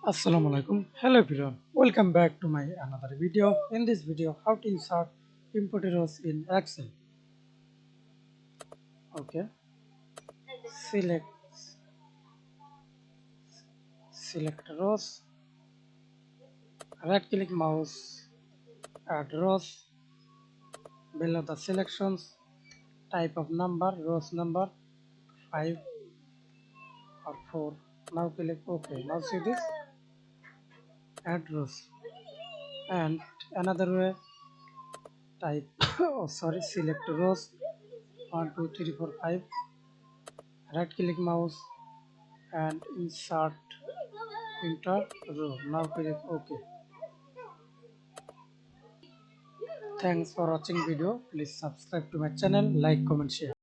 Assalamu alaikum. Hello everyone. Welcome back to my another video. In this video, how to insert input rows in Excel. Okay. Select select rows. Right click mouse. Add rows. Below the selections, type of number, rows number 5 or 4. Now click OK. Now see this. Add rows. And another way, type select rows 1 2 3 4 5. Right click mouse and insert enter row. Now click OK. Thanks for watching video. Please subscribe to my channel, like, comment, share.